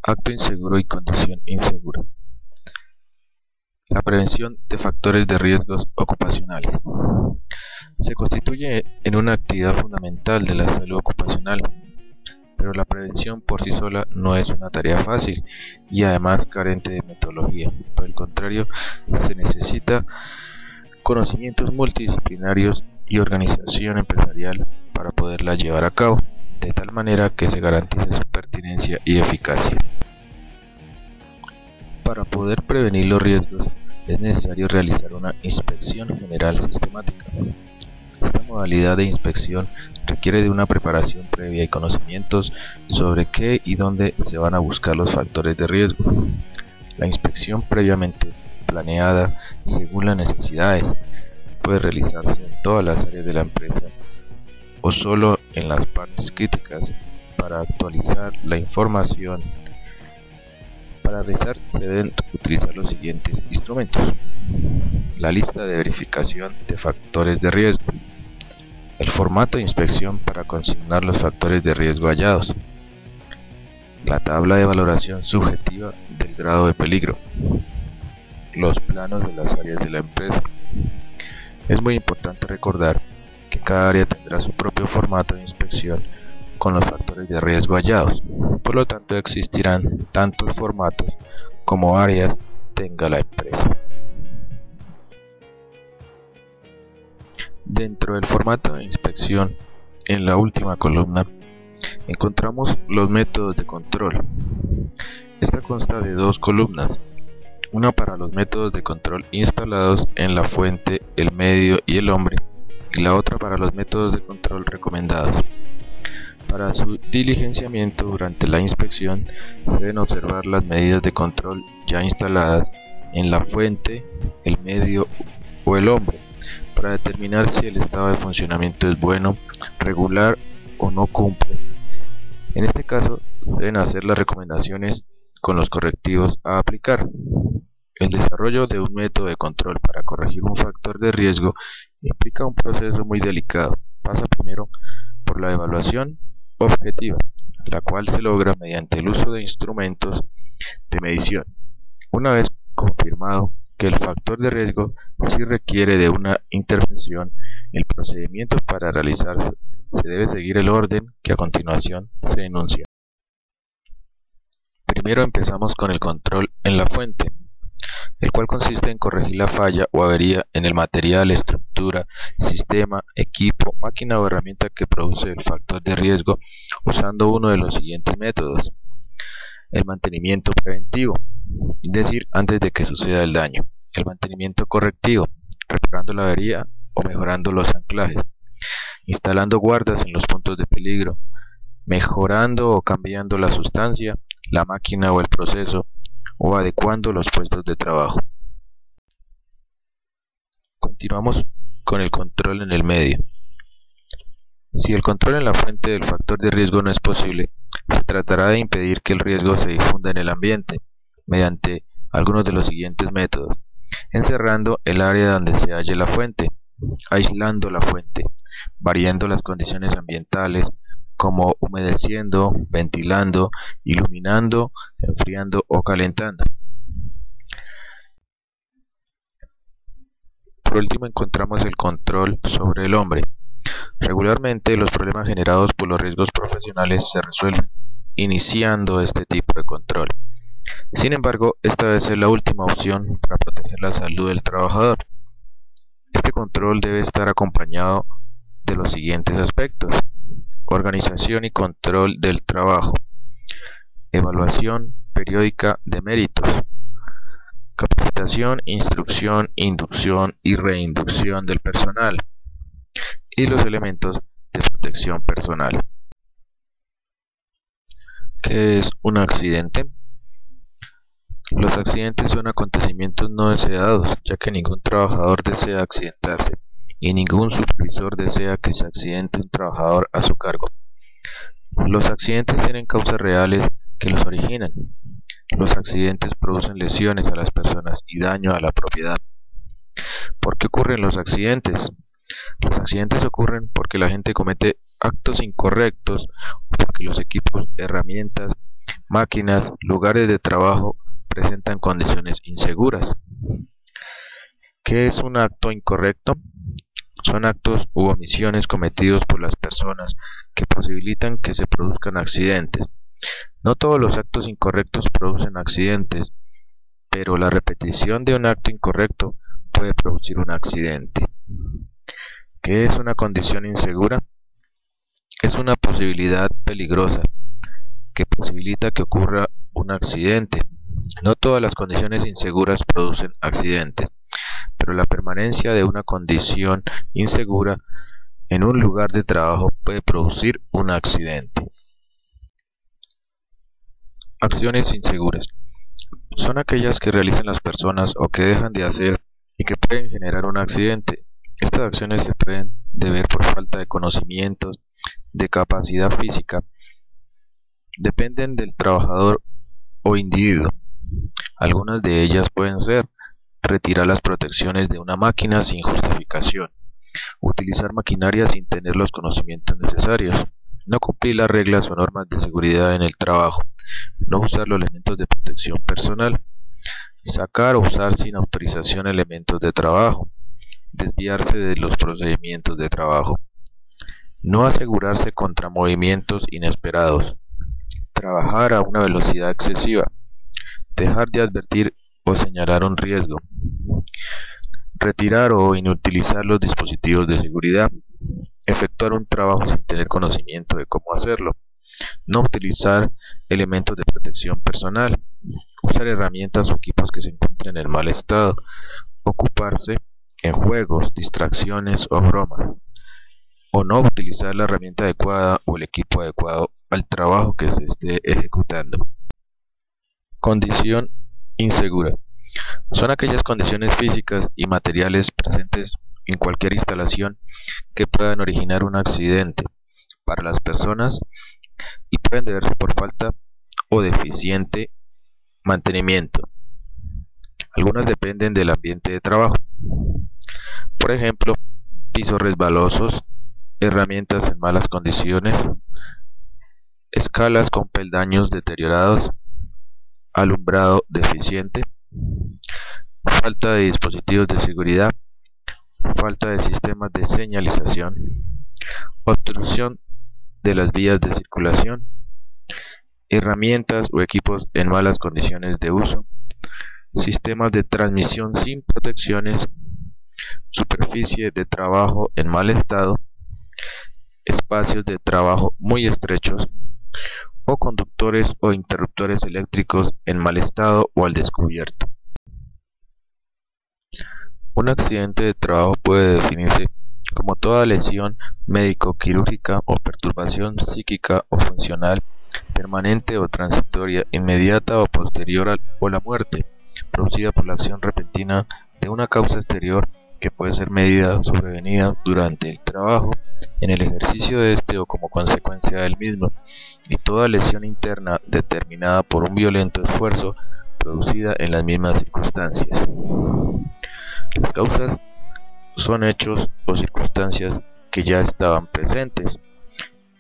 Acto inseguro y condición insegura. La prevención de factores de riesgos ocupacionales. Se constituye en una actividad fundamental de la salud ocupacional, pero la prevención por sí sola no es una tarea fácil y además carente de metodología. Por el contrario, se necesita conocimientos multidisciplinarios y organización empresarial para poderla llevar a cabo, de tal manera que se garantice su pertinencia y eficacia. Para poder prevenir los riesgos es necesario realizar una inspección general sistemática. Esta modalidad de inspección requiere de una preparación previa y conocimientos sobre qué y dónde se van a buscar los factores de riesgo. La inspección previamente planeada según las necesidades puede realizarse en todas las áreas de la empresa o solo en las partes críticas. Para actualizar la información para realizar se deben utilizar los siguientes instrumentos: la lista de verificación de factores de riesgo, el formato de inspección para consignar los factores de riesgo hallados, la tabla de valoración subjetiva del grado de peligro, los planos de las áreas de la empresa. Es muy importante recordar que cada área tendrá su propio formato de inspección con los factores de riesgo hallados, por lo tanto existirán tantos formatos como áreas tenga la empresa. Dentro del formato de inspección, en la última columna, encontramos los métodos de control. Esta consta de dos columnas, una para los métodos de control instalados en la fuente, el medio y el hombre, y la otra para los métodos de control recomendados. Para su diligenciamiento durante la inspección se deben observar las medidas de control ya instaladas en la fuente, el medio o el hombre, para determinar si el estado de funcionamiento es bueno, regular o no cumple. En este caso, se deben hacer las recomendaciones con los correctivos a aplicar. El desarrollo de un método de control para corregir un factor de riesgo implica un proceso muy delicado. Pasa primero por la evaluación objetiva, la cual se logra mediante el uso de instrumentos de medición. Una vez confirmado que el factor de riesgo sí requiere de una intervención, el procedimiento para realizarse se debe seguir el orden que a continuación se enuncia. Primero empezamos con el control en la fuente, el cual consiste en corregir la falla o avería en el material, estructura, sistema, equipo, máquina o herramienta que produce el factor de riesgo usando uno de los siguientes métodos: el mantenimiento preventivo, es decir, antes de que suceda el daño; el mantenimiento correctivo, reparando la avería o mejorando los anclajes; instalando guardas en los puntos de peligro; mejorando o cambiando la sustancia, la máquina o el proceso, o adecuando los puestos de trabajo. Continuamos con el control en el medio. Si el control en la fuente del factor de riesgo no es posible, se tratará de impedir que el riesgo se difunda en el ambiente mediante algunos de los siguientes métodos: encerrando el área donde se halle la fuente, aislando la fuente, variando las condiciones ambientales como humedeciendo, ventilando, iluminando, enfriando o calentando. Por último encontramos el control sobre el hombre. Regularmente los problemas generados por los riesgos profesionales se resuelven iniciando este tipo de control. Sin embargo, esta debe ser la última opción para proteger la salud del trabajador. Este control debe estar acompañado de los siguientes aspectos: organización y control del trabajo, evaluación periódica de méritos, capacitación, instrucción, inducción y reinducción del personal, y los elementos de protección personal. ¿Qué es un accidente? Los accidentes son acontecimientos no deseados, ya que ningún trabajador desea accidentarse y ningún supervisor desea que se accidente un trabajador a su cargo. Los accidentes tienen causas reales que los originan. Los accidentes producen lesiones a las personas y daño a la propiedad. ¿Por qué ocurren los accidentes? Los accidentes ocurren porque la gente comete actos incorrectos o porque los equipos, herramientas, máquinas, lugares de trabajo presentan condiciones inseguras. ¿Qué es un acto incorrecto? Son actos u omisiones cometidos por las personas que posibilitan que se produzcan accidentes. No todos los actos incorrectos producen accidentes, pero la repetición de un acto incorrecto puede producir un accidente. ¿Qué es una condición insegura? Es una posibilidad peligrosa que posibilita que ocurra un accidente. No todas las condiciones inseguras producen accidentes, pero la permanencia de una condición insegura en un lugar de trabajo puede producir un accidente. Acciones inseguras son aquellas que realizan las personas o que dejan de hacer y que pueden generar un accidente. Estas acciones se pueden deber por falta de conocimientos, de capacidad física, dependen del trabajador o individuo. Algunas de ellas pueden ser: retirar las protecciones de una máquina sin justificación, utilizar maquinaria sin tener los conocimientos necesarios, no cumplir las reglas o normas de seguridad en el trabajo, no usar los elementos de protección personal, sacar o usar sin autorización elementos de trabajo, desviarse de los procedimientos de trabajo, no asegurarse contra movimientos inesperados, trabajar a una velocidad excesiva, dejar de advertir o señalar un riesgo, retirar o inutilizar los dispositivos de seguridad, efectuar un trabajo sin tener conocimiento de cómo hacerlo, no utilizar elementos de protección personal, usar herramientas o equipos que se encuentren en mal estado, ocuparse en juegos, distracciones o bromas, o no utilizar la herramienta adecuada o el equipo adecuado al trabajo que se esté ejecutando. Condición insegura. Son aquellas condiciones físicas y materiales presentes en cualquier instalación que puedan originar un accidente para las personas y pueden deberse por falta o deficiente mantenimiento. Algunas dependen del ambiente de trabajo. Por ejemplo, pisos resbalosos, herramientas en malas condiciones, escalas con peldaños deteriorados, alumbrado deficiente, falta de dispositivos de seguridad, falta de sistemas de señalización, obstrucción de las vías de circulación, herramientas o equipos en malas condiciones de uso, sistemas de transmisión sin protecciones, superficie de trabajo en mal estado, espacios de trabajo muy estrechos, o conductores o interruptores eléctricos en mal estado o al descubierto. Un accidente de trabajo puede definirse como toda lesión médico-quirúrgica o perturbación psíquica o funcional, permanente o transitoria, inmediata o posterior o la muerte, producida por la acción repentina de una causa exterior que puede ser medida o sobrevenida durante el trabajo, en el ejercicio de este o como consecuencia del mismo, y toda lesión interna determinada por un violento esfuerzo producida en las mismas circunstancias. Las causas son hechos o circunstancias que ya estaban presentes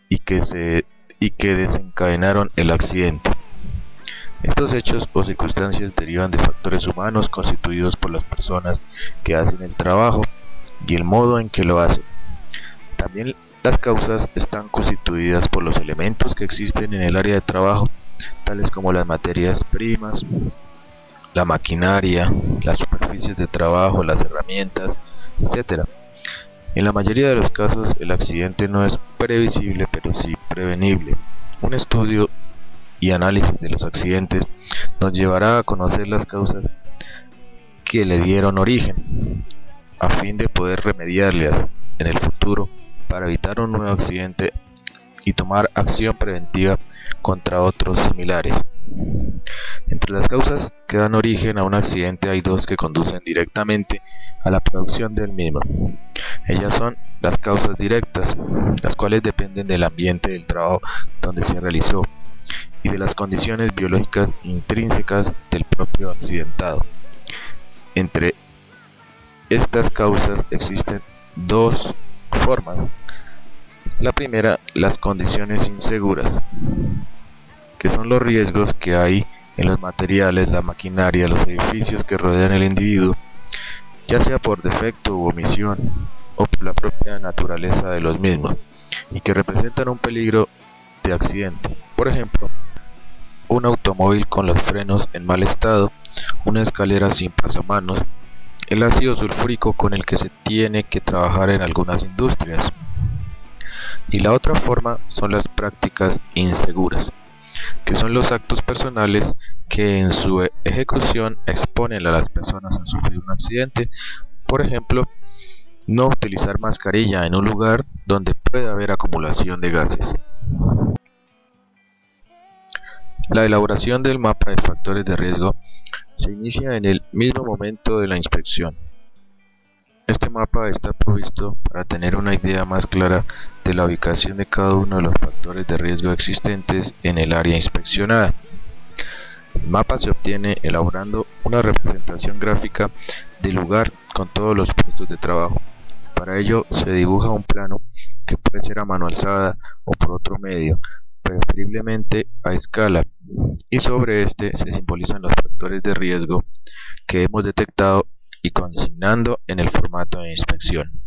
y que desencadenaron el accidente. Estos hechos o circunstancias derivan de factores humanos constituidos por las personas que hacen el trabajo y el modo en que lo hacen. También las causas están constituidas por los elementos que existen en el área de trabajo, tales como las materias primas, la maquinaria, las superficies de trabajo, las herramientas, etc. En la mayoría de los casos, el accidente no es previsible, pero sí prevenible. Un estudio y análisis de los accidentes nos llevará a conocer las causas que le dieron origen, a fin de poder remediarlas en el futuro para evitar un nuevo accidente y tomar acción preventiva contra otros similares. Entre las causas que dan origen a un accidente hay dos que conducen directamente a la producción del mismo. Ellas son las causas directas, las cuales dependen del ambiente del trabajo donde se realizó y de las condiciones biológicas intrínsecas del propio accidentado. Entre estas causas existen dos formas. La primera, las condiciones inseguras, que son los riesgos que hay en los materiales, la maquinaria, los edificios que rodean el individuo, ya sea por defecto u omisión o por la propia naturaleza de los mismos, y que representan un peligro de accidente. Por ejemplo, un automóvil con los frenos en mal estado, una escalera sin pasamanos, el ácido sulfúrico con el que se tiene que trabajar en algunas industrias. Y la otra forma son las prácticas inseguras, que son los actos personales que en su ejecución exponen a las personas a sufrir un accidente. Por ejemplo, no utilizar mascarilla en un lugar donde puede haber acumulación de gases. La elaboración del mapa de factores de riesgo se inicia en el mismo momento de la inspección. Este mapa está provisto para tener una idea más clara de la ubicación de cada uno de los factores de riesgo existentes en el área inspeccionada. El mapa se obtiene elaborando una representación gráfica del lugar con todos los puestos de trabajo. Para ello se dibuja un plano que puede ser a mano alzada o por otro medio, preferiblemente a escala, y sobre este se simbolizan los factores de riesgo que hemos detectado y consignando en el formato de inspección.